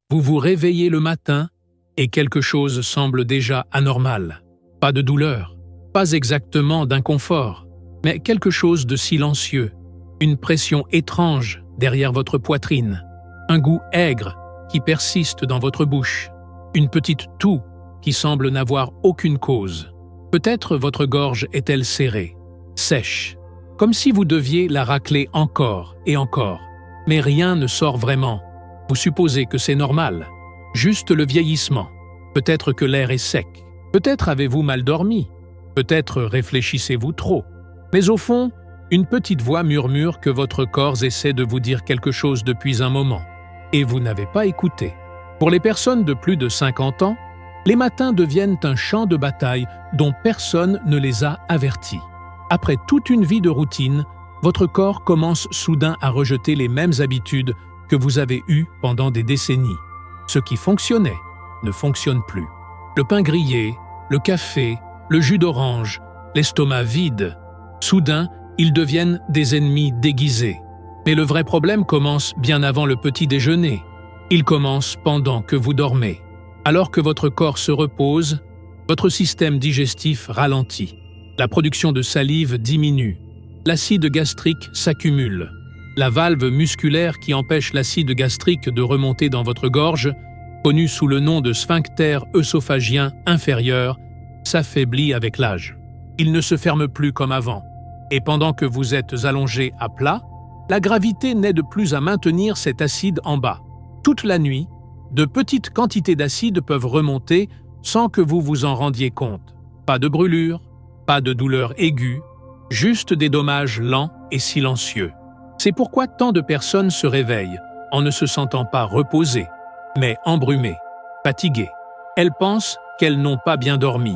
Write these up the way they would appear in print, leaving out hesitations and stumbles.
Vous vous réveillez le matin et quelque chose semble déjà anormal. Pas de douleur, pas exactement d'inconfort, mais quelque chose de silencieux, une pression étrange derrière votre poitrine, un goût aigre qui persiste dans votre bouche, une petite toux qui semble n'avoir aucune cause. Peut-être votre gorge est-elle serrée, sèche, comme si vous deviez la racler encore et encore, mais rien ne sort vraiment. Vous supposez que c'est normal, juste le vieillissement. Peut-être que l'air est sec, peut-être avez-vous mal dormi, peut-être réfléchissez-vous trop. Mais au fond, une petite voix murmure que votre corps essaie de vous dire quelque chose depuis un moment, et vous n'avez pas écouté. Pour les personnes de plus de 50 ans, les matins deviennent un champ de bataille dont personne ne les a avertis. Après toute une vie de routine, votre corps commence soudain à rejeter les mêmes habitudes que vous avez eues pendant des décennies. Ce qui fonctionnait ne fonctionne plus. Le pain grillé, le café, le jus d'orange, l'estomac vide. Soudain, ils deviennent des ennemis déguisés. Mais le vrai problème commence bien avant le petit déjeuner. Il commence pendant que vous dormez. Alors que votre corps se repose, votre système digestif ralentit. La production de salive diminue. L'acide gastrique s'accumule. La valve musculaire qui empêche l'acide gastrique de remonter dans votre gorge, connue sous le nom de sphincter œsophagien inférieur, s'affaiblit avec l'âge. Il ne se ferme plus comme avant. Et pendant que vous êtes allongé à plat, la gravité n'aide plus à maintenir cet acide en bas. Toute la nuit, de petites quantités d'acide peuvent remonter sans que vous vous en rendiez compte. Pas de brûlure, pas de douleur aiguë, juste des dommages lents et silencieux. C'est pourquoi tant de personnes se réveillent en ne se sentant pas reposées, mais embrumées, fatiguées. Elles pensent qu'elles n'ont pas bien dormi.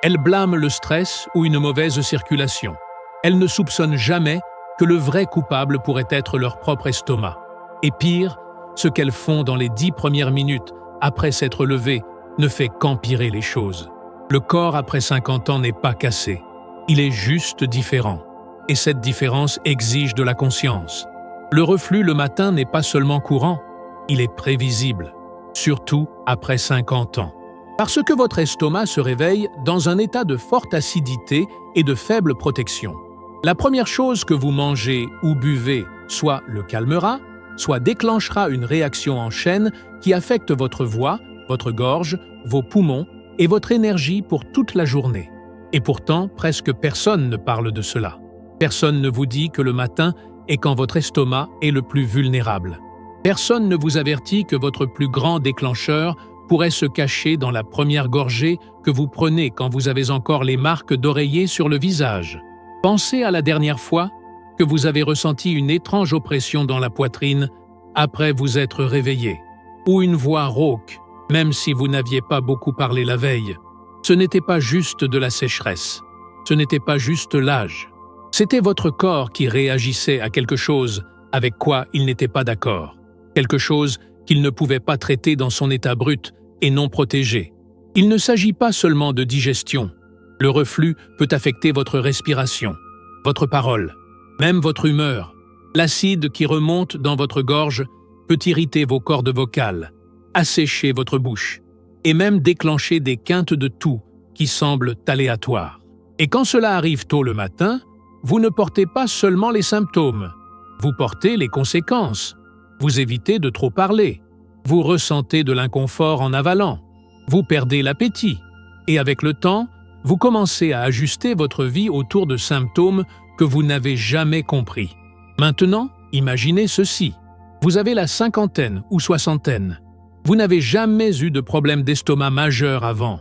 Elles blâment le stress ou une mauvaise circulation. Elles ne soupçonnent jamais que le vrai coupable pourrait être leur propre estomac. Et pire, ce qu'elles font dans les 10 premières minutes après s'être levées ne fait qu'empirer les choses. Le corps après 50 ans n'est pas cassé. Il est juste différent. Et cette différence exige de la conscience. Le reflux le matin n'est pas seulement courant, il est prévisible, surtout après 50 ans. Parce que votre estomac se réveille dans un état de forte acidité et de faible protection. La première chose que vous mangez ou buvez soit le calmera, soit déclenchera une réaction en chaîne qui affecte votre voix, votre gorge, vos poumons et votre énergie pour toute la journée. Et pourtant, presque personne ne parle de cela. Personne ne vous dit que le matin est quand votre estomac est le plus vulnérable. Personne ne vous avertit que votre plus grand déclencheur pourrait se cacher dans la première gorgée que vous prenez quand vous avez encore les marques d'oreiller sur le visage. Pensez à la dernière fois que vous avez ressenti une étrange oppression dans la poitrine après vous être réveillé, ou une voix rauque, même si vous n'aviez pas beaucoup parlé la veille. Ce n'était pas juste de la sécheresse, ce n'était pas juste l'âge. C'était votre corps qui réagissait à quelque chose avec quoi il n'était pas d'accord, quelque chose qu'il ne pouvait pas traiter dans son état brut et non protégé. Il ne s'agit pas seulement de digestion. Le reflux peut affecter votre respiration, votre parole, même votre humeur. L'acide qui remonte dans votre gorge peut irriter vos cordes vocales, assécher votre bouche et même déclencher des quintes de toux qui semblent aléatoires. Et quand cela arrive tôt le matin, vous ne portez pas seulement les symptômes, vous portez les conséquences. Vous évitez de trop parler, vous ressentez de l'inconfort en avalant, vous perdez l'appétit, et avec le temps, vous commencez à ajuster votre vie autour de symptômes que vous n'avez jamais compris. Maintenant, imaginez ceci. Vous avez la cinquantaine ou soixantaine. Vous n'avez jamais eu de problème d'estomac majeur avant,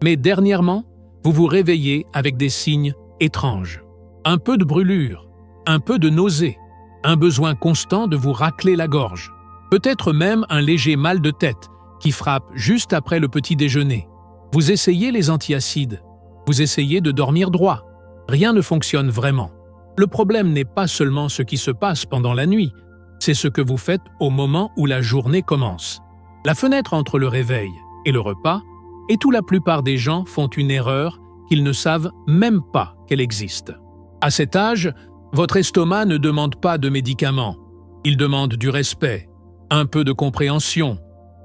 mais dernièrement, vous vous réveillez avec des signes étranges. Un peu de brûlure, un peu de nausée, un besoin constant de vous racler la gorge, peut-être même un léger mal de tête qui frappe juste après le petit déjeuner. Vous essayez les antiacides, vous essayez de dormir droit. Rien ne fonctionne vraiment. Le problème n'est pas seulement ce qui se passe pendant la nuit, c'est ce que vous faites au moment où la journée commence. La fenêtre entre le réveil et le repas, et la plupart des gens font une erreur qu'ils ne savent même pas qu'elle existe. À cet âge, votre estomac ne demande pas de médicaments. Il demande du respect, un peu de compréhension,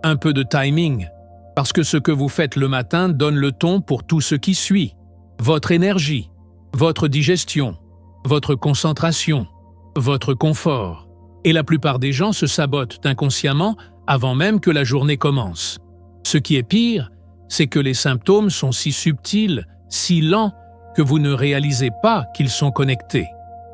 un peu de timing, parce que ce que vous faites le matin donne le ton pour tout ce qui suit. Votre énergie, votre digestion, votre concentration, votre confort. Et la plupart des gens se sabotent inconsciemment avant même que la journée commence. Ce qui est pire, c'est que les symptômes sont si subtils, si lents, que vous ne réalisez pas qu'ils sont connectés.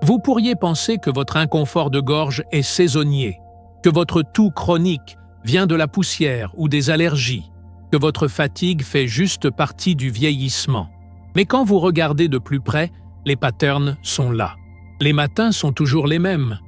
Vous pourriez penser que votre inconfort de gorge est saisonnier, que votre toux chronique vient de la poussière ou des allergies, que votre fatigue fait juste partie du vieillissement. Mais quand vous regardez de plus près, les patterns sont là. Les matins sont toujours les mêmes.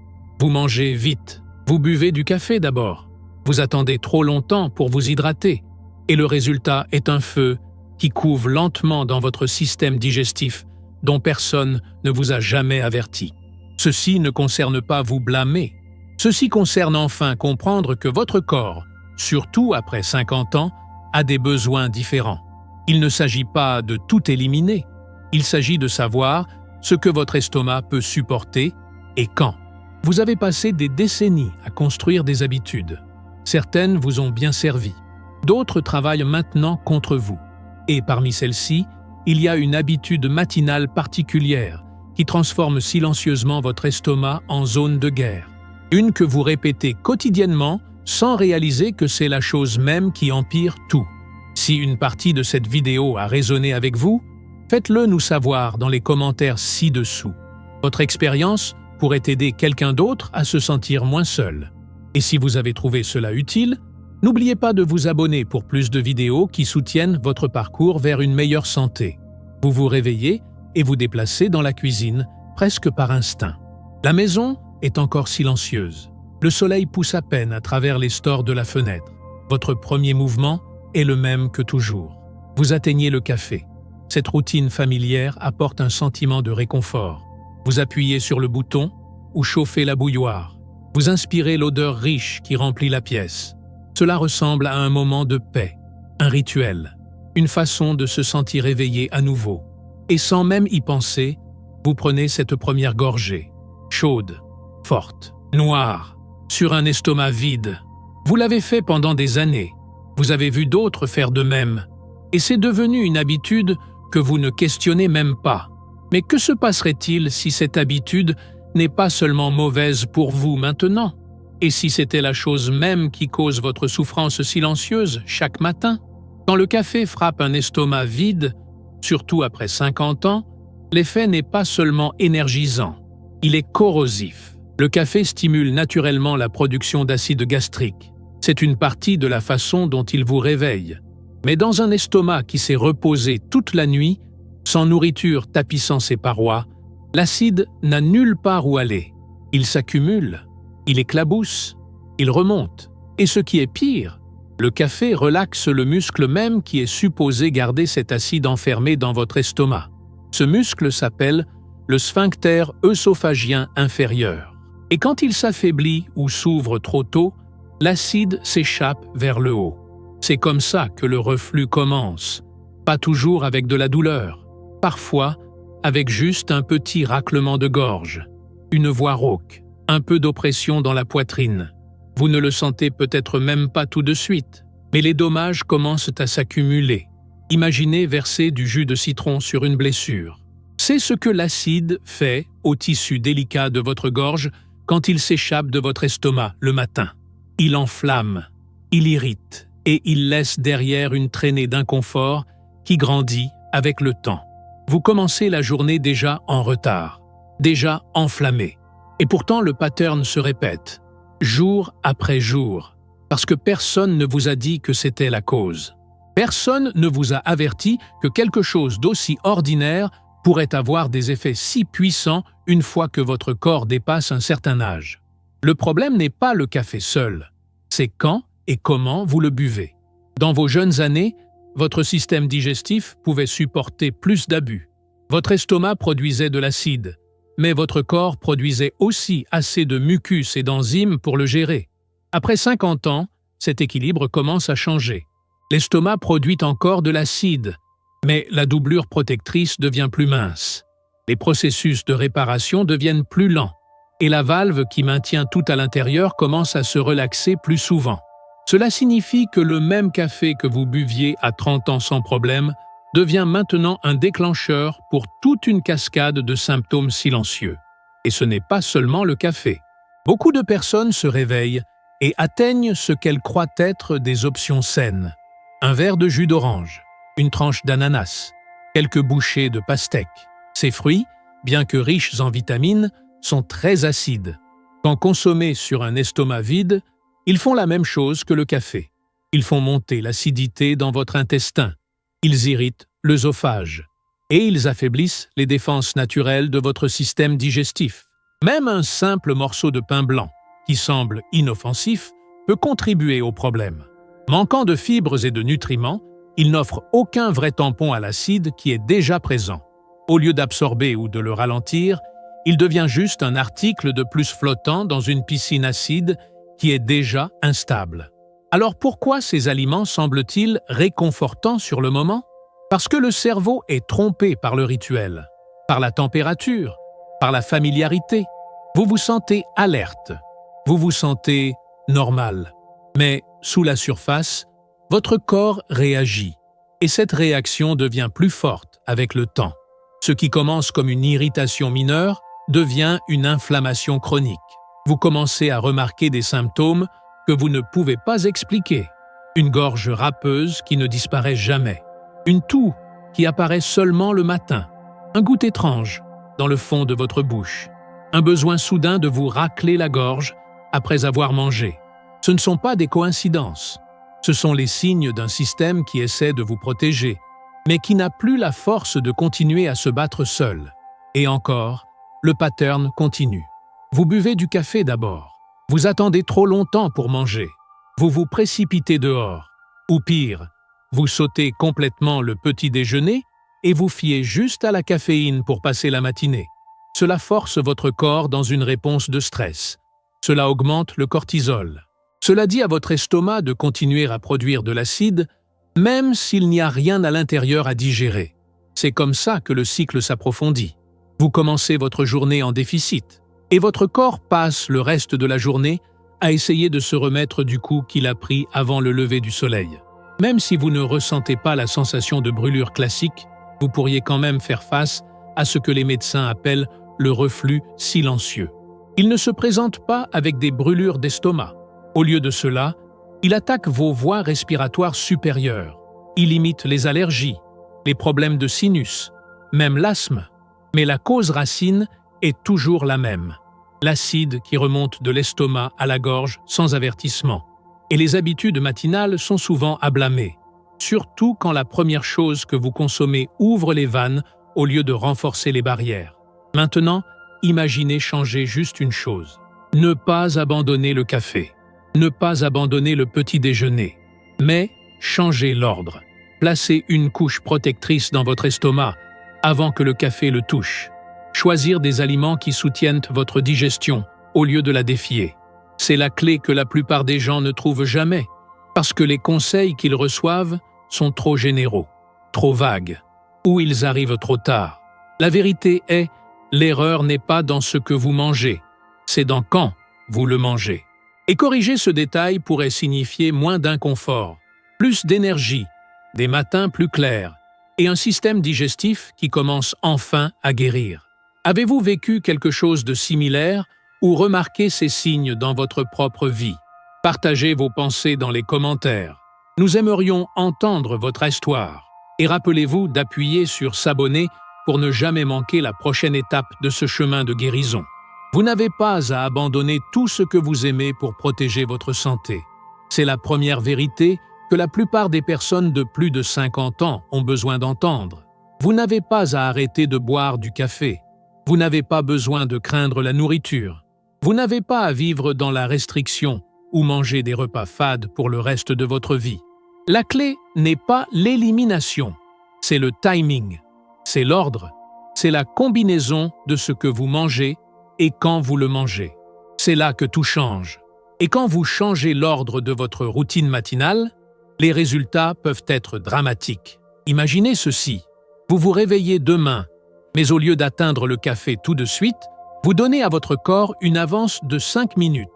Vous mangez vite, vous buvez du café d'abord, vous attendez trop longtemps pour vous hydrater, et le résultat est un feu qui couve lentement dans votre système digestif dont personne ne vous a jamais averti. Ceci ne concerne pas vous blâmer. Ceci concerne enfin comprendre que votre corps, surtout après 50 ans, a des besoins différents. Il ne s'agit pas de tout éliminer, il s'agit de savoir ce que votre estomac peut supporter et quand. Vous avez passé des décennies à construire des habitudes. Certaines vous ont bien servi. D'autres travaillent maintenant contre vous. Et parmi celles-ci, il y a une habitude matinale particulière qui transforme silencieusement votre estomac en zone de guerre. Une que vous répétez quotidiennement sans réaliser que c'est la chose même qui empire tout. Si une partie de cette vidéo a résonné avec vous, faites-le nous savoir dans les commentaires ci-dessous. Votre expérience pourrait aider quelqu'un d'autre à se sentir moins seul. Et si vous avez trouvé cela utile, n'oubliez pas de vous abonner pour plus de vidéos qui soutiennent votre parcours vers une meilleure santé. Vous vous réveillez et vous déplacez dans la cuisine, presque par instinct. La maison est encore silencieuse. Le soleil pousse à peine à travers les stores de la fenêtre. Votre premier mouvement est le même que toujours. Vous atteignez le café. Cette routine familière apporte un sentiment de réconfort. Vous appuyez sur le bouton ou chauffez la bouilloire. Vous inspirez l'odeur riche qui remplit la pièce. Cela ressemble à un moment de paix, un rituel, une façon de se sentir éveillé à nouveau. Et sans même y penser, vous prenez cette première gorgée, chaude, forte, noire, sur un estomac vide. Vous l'avez fait pendant des années. Vous avez vu d'autres faire de même. Et c'est devenu une habitude que vous ne questionnez même pas. Mais que se passerait-il si cette habitude n'est pas seulement mauvaise pour vous maintenant? Et si c'était la chose même qui cause votre souffrance silencieuse chaque matin? Quand le café frappe un estomac vide, surtout après 50 ans, l'effet n'est pas seulement énergisant, il est corrosif. Le café stimule naturellement la production d'acide gastrique. C'est une partie de la façon dont il vous réveille. Mais dans un estomac qui s'est reposé toute la nuit, sans nourriture tapissant ses parois, l'acide n'a nulle part où aller. Il s'accumule, il éclabousse, il remonte. Et ce qui est pire, le café relaxe le muscle même qui est supposé garder cet acide enfermé dans votre estomac. Ce muscle s'appelle le sphincter œsophagien inférieur. Et quand il s'affaiblit ou s'ouvre trop tôt, l'acide s'échappe vers le haut. C'est comme ça que le reflux commence, pas toujours avec de la douleur, parfois avec juste un petit raclement de gorge, une voix rauque, un peu d'oppression dans la poitrine. Vous ne le sentez peut-être même pas tout de suite, mais les dommages commencent à s'accumuler. Imaginez verser du jus de citron sur une blessure. C'est ce que l'acide fait au tissu délicat de votre gorge quand il s'échappe de votre estomac le matin. Il enflamme, il irrite et il laisse derrière une traînée d'inconfort qui grandit avec le temps. Vous commencez la journée déjà en retard, déjà enflammé. Et pourtant le pattern se répète, jour après jour, parce que personne ne vous a dit que c'était la cause. Personne ne vous a averti que quelque chose d'aussi ordinaire pourrait avoir des effets si puissants une fois que votre corps dépasse un certain âge. Le problème n'est pas le café seul, c'est quand et comment vous le buvez. Dans vos jeunes années, votre système digestif pouvait supporter plus d'abus. Votre estomac produisait de l'acide, mais votre corps produisait aussi assez de mucus et d'enzymes pour le gérer. Après 50 ans, cet équilibre commence à changer. L'estomac produit encore de l'acide, mais la doublure protectrice devient plus mince. Les processus de réparation deviennent plus lents, et la valve qui maintient tout à l'intérieur commence à se relaxer plus souvent. Cela signifie que le même café que vous buviez à 30 ans sans problème devient maintenant un déclencheur pour toute une cascade de symptômes silencieux. Et ce n'est pas seulement le café. Beaucoup de personnes se réveillent et atteignent ce qu'elles croient être des options saines. Un verre de jus d'orange, une tranche d'ananas, quelques bouchées de pastèque. Ces fruits, bien que riches en vitamines, sont très acides. Quand consommés sur un estomac vide, ils font la même chose que le café. Ils font monter l'acidité dans votre intestin. Ils irritent l'œsophage. Et ils affaiblissent les défenses naturelles de votre système digestif. Même un simple morceau de pain blanc, qui semble inoffensif, peut contribuer au problème. Manquant de fibres et de nutriments, il n'offre aucun vrai tampon à l'acide qui est déjà présent. Au lieu d'absorber ou de le ralentir, il devient juste un article de plus flottant dans une piscine acide qui est déjà instable. Alors pourquoi ces aliments semblent-ils réconfortants sur le moment? Parce que le cerveau est trompé par le rituel, par la température, par la familiarité. Vous vous sentez alerte, vous vous sentez normal. Mais sous la surface, votre corps réagit. Et cette réaction devient plus forte avec le temps. Ce qui commence comme une irritation mineure devient une inflammation chronique. Vous commencez à remarquer des symptômes que vous ne pouvez pas expliquer. Une gorge râpeuse qui ne disparaît jamais. Une toux qui apparaît seulement le matin. Un goût étrange dans le fond de votre bouche. Un besoin soudain de vous racler la gorge après avoir mangé. Ce ne sont pas des coïncidences. Ce sont les signes d'un système qui essaie de vous protéger, mais qui n'a plus la force de continuer à se battre seul. Et encore, le pattern continue. Vous buvez du café d'abord. Vous attendez trop longtemps pour manger. Vous vous précipitez dehors. Ou pire, vous sautez complètement le petit déjeuner et vous fiez juste à la caféine pour passer la matinée. Cela force votre corps dans une réponse de stress. Cela augmente le cortisol. Cela dit à votre estomac de continuer à produire de l'acide, même s'il n'y a rien à l'intérieur à digérer. C'est comme ça que le cycle s'approfondit. Vous commencez votre journée en déficit, et votre corps passe le reste de la journée à essayer de se remettre du coup qu'il a pris avant le lever du soleil. Même si vous ne ressentez pas la sensation de brûlure classique, vous pourriez quand même faire face à ce que les médecins appellent le reflux silencieux. Il ne se présente pas avec des brûlures d'estomac. Au lieu de cela, il attaque vos voies respiratoires supérieures. Il imite les allergies, les problèmes de sinus, même l'asthme. Mais la cause racine est toujours la même. L'acide qui remonte de l'estomac à la gorge sans avertissement. Et les habitudes matinales sont souvent à blâmer. Surtout quand la première chose que vous consommez ouvre les vannes au lieu de renforcer les barrières. Maintenant, imaginez changer juste une chose. Ne pas abandonner le café. Ne pas abandonner le petit déjeuner. Mais changez l'ordre. Placez une couche protectrice dans votre estomac avant que le café le touche. Choisir des aliments qui soutiennent votre digestion au lieu de la défier. C'est la clé que la plupart des gens ne trouvent jamais, parce que les conseils qu'ils reçoivent sont trop généraux, trop vagues, ou ils arrivent trop tard. La vérité est, l'erreur n'est pas dans ce que vous mangez, c'est dans quand vous le mangez. Et corriger ce détail pourrait signifier moins d'inconfort, plus d'énergie, des matins plus clairs, et un système digestif qui commence enfin à guérir. Avez-vous vécu quelque chose de similaire ou remarqué ces signes dans votre propre vie? Partagez vos pensées dans les commentaires. Nous aimerions entendre votre histoire. Et rappelez-vous d'appuyer sur s'abonner pour ne jamais manquer la prochaine étape de ce chemin de guérison. Vous n'avez pas à abandonner tout ce que vous aimez pour protéger votre santé. C'est la première vérité que la plupart des personnes de plus de 50 ans ont besoin d'entendre. Vous n'avez pas à arrêter de boire du café. Vous n'avez pas besoin de craindre la nourriture. Vous n'avez pas à vivre dans la restriction ou manger des repas fades pour le reste de votre vie. La clé n'est pas l'élimination, c'est le timing, c'est l'ordre, c'est la combinaison de ce que vous mangez et quand vous le mangez. C'est là que tout change. Et quand vous changez l'ordre de votre routine matinale, les résultats peuvent être dramatiques. Imaginez ceci. Vous vous réveillez demain, mais au lieu d'atteindre le café tout de suite, vous donnez à votre corps une avance de 5 minutes.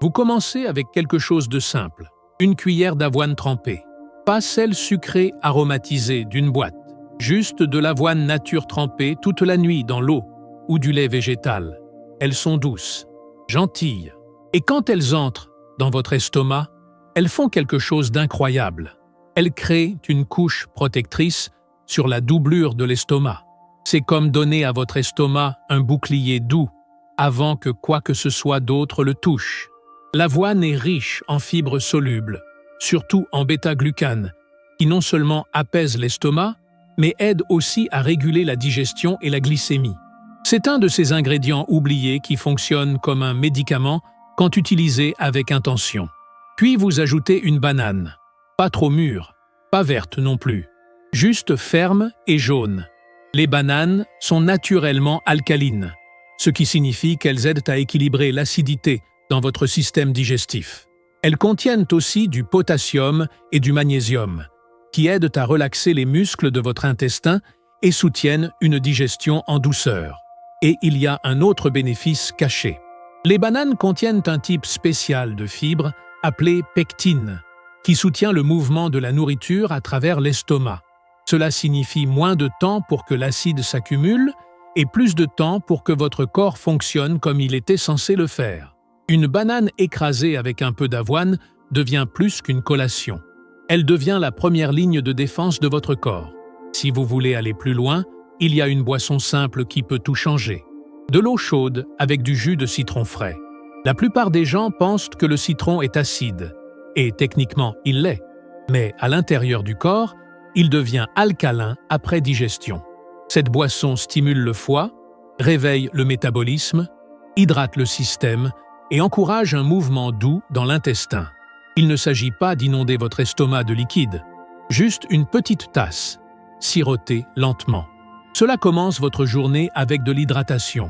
Vous commencez avec quelque chose de simple. Une cuillère d'avoine trempée. Pas celle sucrée aromatisée d'une boîte. Juste de l'avoine nature trempée toute la nuit dans l'eau ou du lait végétal. Elles sont douces, gentilles. Et quand elles entrent dans votre estomac, elles font quelque chose d'incroyable. Elles créent une couche protectrice sur la doublure de l'estomac. C'est comme donner à votre estomac un bouclier doux avant que quoi que ce soit d'autre le touche. L'avoine est riche en fibres solubles, surtout en bêta-glucane, qui non seulement apaise l'estomac, mais aide aussi à réguler la digestion et la glycémie. C'est un de ces ingrédients oubliés qui fonctionne comme un médicament quand utilisé avec intention. Puis vous ajoutez une banane, pas trop mûre, pas verte non plus, juste ferme et jaune. Les bananes sont naturellement alcalines, ce qui signifie qu'elles aident à équilibrer l'acidité dans votre système digestif. Elles contiennent aussi du potassium et du magnésium, qui aident à relaxer les muscles de votre intestin et soutiennent une digestion en douceur. Et il y a un autre bénéfice caché. Les bananes contiennent un type spécial de fibre appelé pectine, qui soutient le mouvement de la nourriture à travers l'estomac. Cela signifie moins de temps pour que l'acide s'accumule et plus de temps pour que votre corps fonctionne comme il était censé le faire. Une banane écrasée avec un peu d'avoine devient plus qu'une collation. Elle devient la première ligne de défense de votre corps. Si vous voulez aller plus loin, il y a une boisson simple qui peut tout changer. De l'eau chaude avec du jus de citron frais. La plupart des gens pensent que le citron est acide, et techniquement il l'est, mais à l'intérieur du corps, il devient alcalin après digestion. Cette boisson stimule le foie, réveille le métabolisme, hydrate le système et encourage un mouvement doux dans l'intestin. Il ne s'agit pas d'inonder votre estomac de liquide, juste une petite tasse, sirotée lentement. Cela commence votre journée avec de l'hydratation,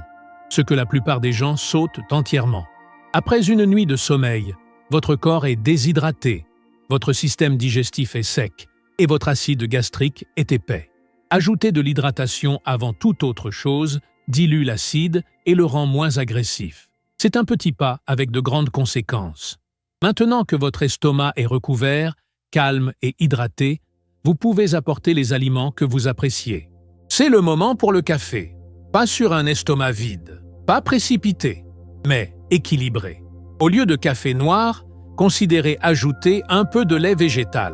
ce que la plupart des gens sautent entièrement. Après une nuit de sommeil, votre corps est déshydraté, votre système digestif est sec et votre acide gastrique est épais. Ajouter de l'hydratation avant toute autre chose dilue l'acide et le rend moins agressif. C'est un petit pas avec de grandes conséquences. Maintenant que votre estomac est recouvert, calme et hydraté, vous pouvez apporter les aliments que vous appréciez. C'est le moment pour le café. Pas sur un estomac vide, pas précipité, mais équilibré. Au lieu de café noir, considérez ajouter un peu de lait végétal.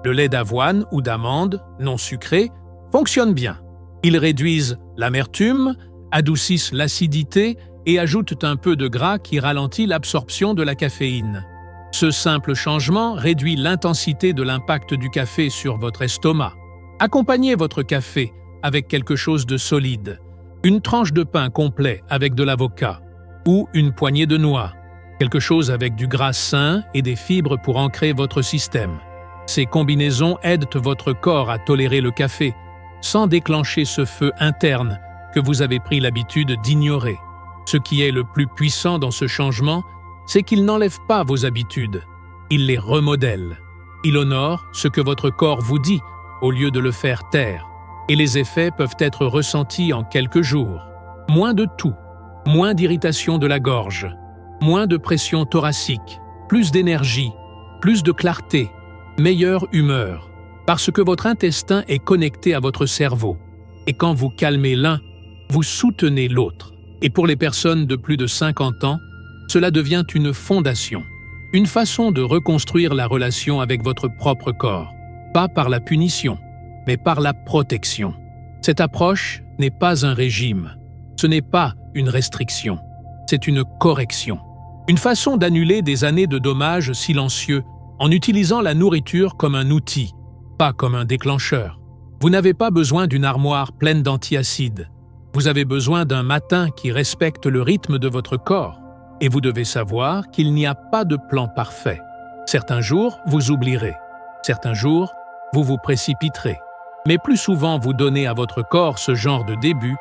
Le lait d'avoine ou d'amande, non sucré, fonctionne bien. Ils réduisent l'amertume, adoucissent l'acidité et ajoutent un peu de gras qui ralentit l'absorption de la caféine. Ce simple changement réduit l'intensité de l'impact du café sur votre estomac. Accompagnez votre café avec quelque chose de solide, une tranche de pain complet avec de l'avocat, ou une poignée de noix, quelque chose avec du gras sain et des fibres pour ancrer votre système. Ces combinaisons aident votre corps à tolérer le café, sans déclencher ce feu interne que vous avez pris l'habitude d'ignorer. Ce qui est le plus puissant dans ce changement, c'est qu'il n'enlève pas vos habitudes, il les remodèle. Il honore ce que votre corps vous dit au lieu de le faire taire, et les effets peuvent être ressentis en quelques jours. Moins de toux, moins d'irritation de la gorge, moins de pression thoracique, plus d'énergie, plus de clarté, meilleure humeur, parce que votre intestin est connecté à votre cerveau. Et quand vous calmez l'un, vous soutenez l'autre. Et pour les personnes de plus de 50 ans, cela devient une fondation, une façon de reconstruire la relation avec votre propre corps, pas par la punition, mais par la protection. Cette approche n'est pas un régime, ce n'est pas une restriction, c'est une correction. Une façon d'annuler des années de dommages silencieux en utilisant la nourriture comme un outil, pas comme un déclencheur. Vous n'avez pas besoin d'une armoire pleine d'antiacides. Vous avez besoin d'un matin qui respecte le rythme de votre corps. Et vous devez savoir qu'il n'y a pas de plan parfait. Certains jours, vous oublierez. Certains jours, vous vous précipiterez. Mais plus souvent vous donnez à votre corps ce genre de début,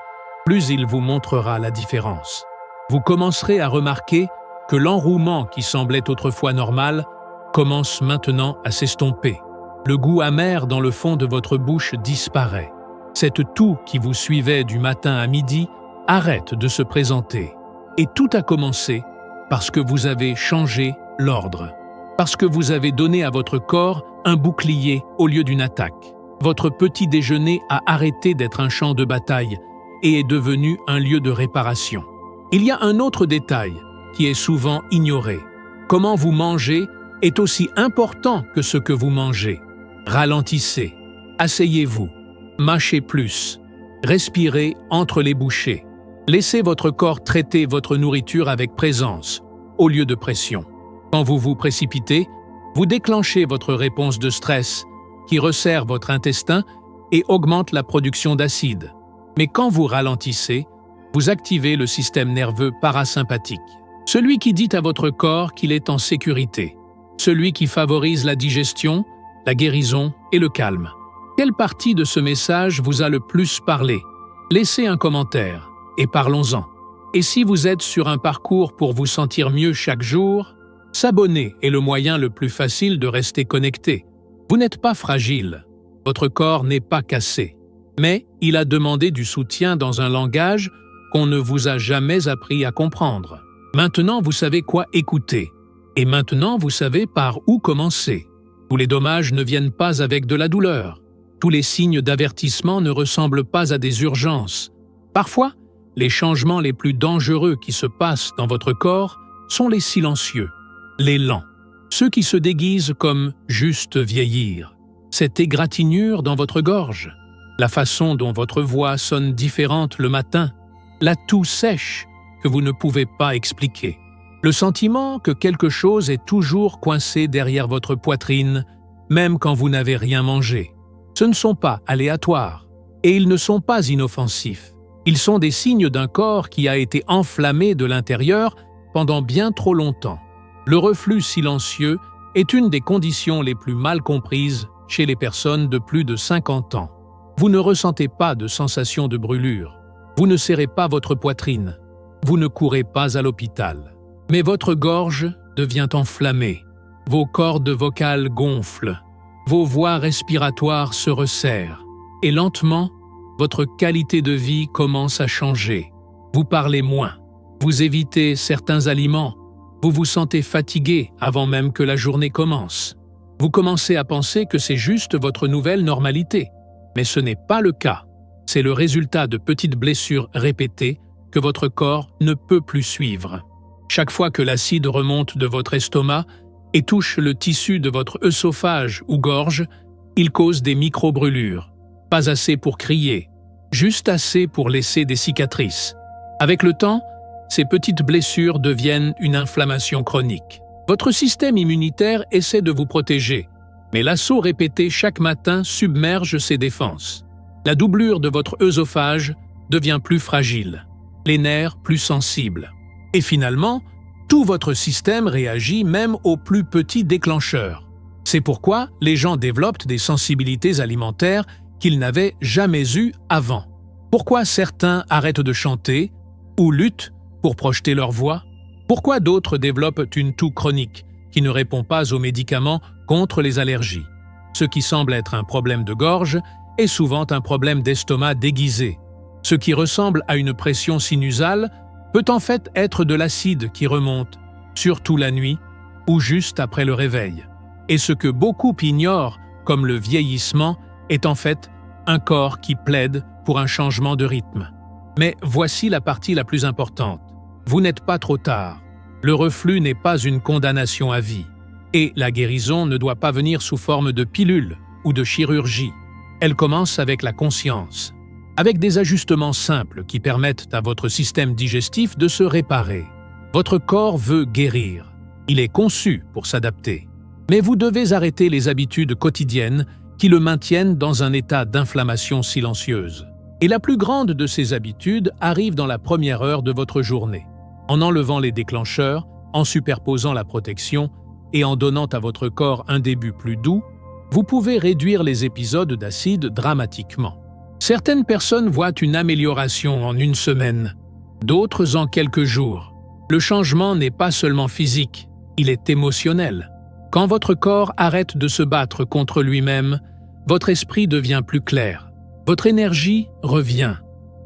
plus il vous montrera la différence. Vous commencerez à remarquer que l'enrouement qui semblait autrefois normal commence maintenant à s'estomper. Le goût amer dans le fond de votre bouche disparaît. Cette toux qui vous suivait du matin à midi arrête de se présenter. Et tout a commencé parce que vous avez changé l'ordre. parce que vous avez donné à votre corps un bouclier au lieu d'une attaque. Votre petit déjeuner a arrêté d'être un champ de bataille et est devenu un lieu de réparation. Il y a un autre détail qui est souvent ignoré. Comment vous mangez est aussi important que ce que vous mangez. Ralentissez, asseyez-vous, mâchez plus, respirez entre les bouchées. Laissez votre corps traiter votre nourriture avec présence, au lieu de pression. Quand vous vous précipitez, vous déclenchez votre réponse de stress, qui resserre votre intestin et augmente la production d'acide. Mais quand vous ralentissez, vous activez le système nerveux parasympathique. Celui qui dit à votre corps qu'il est en sécurité. Celui qui favorise la digestion, la guérison et le calme. Quelle partie de ce message vous a le plus parlé? Laissez un commentaire et parlons-en. Et si vous êtes sur un parcours pour vous sentir mieux chaque jour, s'abonner est le moyen le plus facile de rester connecté. Vous n'êtes pas fragile, votre corps n'est pas cassé, mais il a demandé du soutien dans un langage qu'on ne vous a jamais appris à comprendre. Maintenant, vous savez quoi écouter, et maintenant, vous savez par où commencer. Tous les dommages ne viennent pas avec de la douleur. Tous les signes d'avertissement ne ressemblent pas à des urgences. Parfois, les changements les plus dangereux qui se passent dans votre corps sont les silencieux, les lents, ceux qui se déguisent comme juste vieillir. Cette égratignure dans votre gorge, la façon dont votre voix sonne différente le matin, la toux sèche que vous ne pouvez pas expliquer, le sentiment que quelque chose est toujours coincé derrière votre poitrine, même quand vous n'avez rien mangé. Ce ne sont pas aléatoires et ils ne sont pas inoffensifs. Ils sont des signes d'un corps qui a été enflammé de l'intérieur pendant bien trop longtemps. Le reflux silencieux est une des conditions les plus mal comprises chez les personnes de plus de 50 ans. Vous ne ressentez pas de sensation de brûlure. Vous ne serrez pas votre poitrine. Vous ne courez pas à l'hôpital. Mais votre gorge devient enflammée. Vos cordes vocales gonflent. Vos voies respiratoires se resserrent. Et lentement, votre qualité de vie commence à changer. Vous parlez moins. Vous évitez certains aliments. Vous vous sentez fatigué avant même que la journée commence. Vous commencez à penser que c'est juste votre nouvelle normalité. Mais ce n'est pas le cas. C'est le résultat de petites blessures répétées que votre corps ne peut plus suivre. Chaque fois que l'acide remonte de votre estomac et touche le tissu de votre œsophage ou gorge, il cause des micro-brûlures. Pas assez pour crier, juste assez pour laisser des cicatrices. Avec le temps, ces petites blessures deviennent une inflammation chronique. Votre système immunitaire essaie de vous protéger, mais l'assaut répété chaque matin submerge ses défenses. La doublure de votre œsophage devient plus fragile, les nerfs plus sensibles. Et finalement, tout votre système réagit même aux plus petits déclencheurs. C'est pourquoi les gens développent des sensibilités alimentaires qu'ils n'avaient jamais eues avant. Pourquoi certains arrêtent de chanter ou luttent pour projeter leur voix? Pourquoi d'autres développent une toux chronique qui ne répond pas aux médicaments contre les allergies? Ce qui semble être un problème de gorge est souvent un problème d'estomac déguisé. Ce qui ressemble à une pression sinusale peut en fait être de l'acide qui remonte, surtout la nuit ou juste après le réveil. Et ce que beaucoup ignorent, comme le vieillissement, est en fait un corps qui plaide pour un changement de rythme. Mais voici la partie la plus importante. Vous n'êtes pas trop tard. Le reflux n'est pas une condamnation à vie. Et la guérison ne doit pas venir sous forme de pilule ou de chirurgie. Elle commence avec la conscience, avec des ajustements simples qui permettent à votre système digestif de se réparer. Votre corps veut guérir. Il est conçu pour s'adapter. Mais vous devez arrêter les habitudes quotidiennes qui le maintiennent dans un état d'inflammation silencieuse. Et la plus grande de ces habitudes arrive dans la première heure de votre journée. En enlevant les déclencheurs, en superposant la protection et en donnant à votre corps un début plus doux, vous pouvez réduire les épisodes d'acide dramatiquement. Certaines personnes voient une amélioration en une semaine, d'autres en quelques jours. Le changement n'est pas seulement physique, il est émotionnel. Quand votre corps arrête de se battre contre lui-même, votre esprit devient plus clair. Votre énergie revient.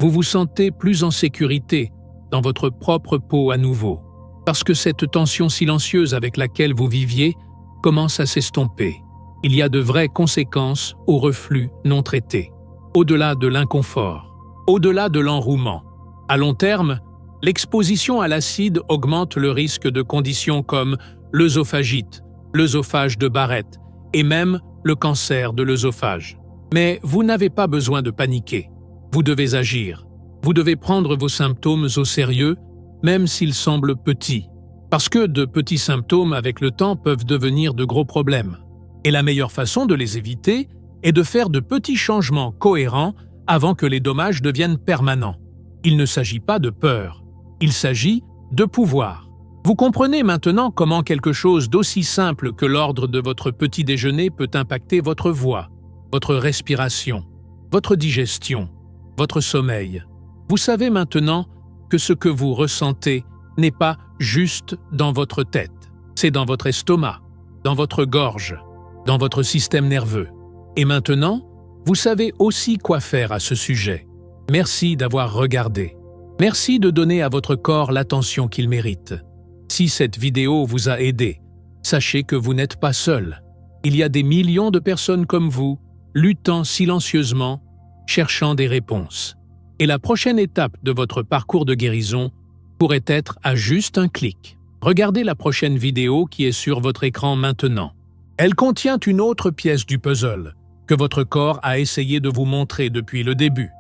Vous vous sentez plus en sécurité dans votre propre peau à nouveau. Parce que cette tension silencieuse avec laquelle vous viviez commence à s'estomper. Il y a de vraies conséquences au reflux non traité, au-delà de l'inconfort, au-delà de l'enrouement. À long terme, l'exposition à l'acide augmente le risque de conditions comme l'œsophagite, l'œsophage de Barrett et même le cancer de l'œsophage. Mais vous n'avez pas besoin de paniquer. Vous devez agir. Vous devez prendre vos symptômes au sérieux, même s'ils semblent petits, parce que de petits symptômes avec le temps peuvent devenir de gros problèmes. Et la meilleure façon de les éviter est de faire de petits changements cohérents avant que les dommages deviennent permanents. Il ne s'agit pas de peur, il s'agit de pouvoir. Vous comprenez maintenant comment quelque chose d'aussi simple que l'ordre de votre petit déjeuner peut impacter votre voix, votre respiration, votre digestion, votre sommeil. Vous savez maintenant que ce que vous ressentez n'est pas juste dans votre tête, c'est dans votre estomac, dans votre gorge, dans votre système nerveux. Et maintenant, vous savez aussi quoi faire à ce sujet. Merci d'avoir regardé. Merci de donner à votre corps l'attention qu'il mérite. Si cette vidéo vous a aidé, sachez que vous n'êtes pas seul. Il y a des millions de personnes comme vous, luttant silencieusement, cherchant des réponses. Et la prochaine étape de votre parcours de guérison pourrait être à juste un clic. Regardez la prochaine vidéo qui est sur votre écran maintenant. Elle contient une autre pièce du puzzle que votre corps a essayé de vous montrer depuis le début.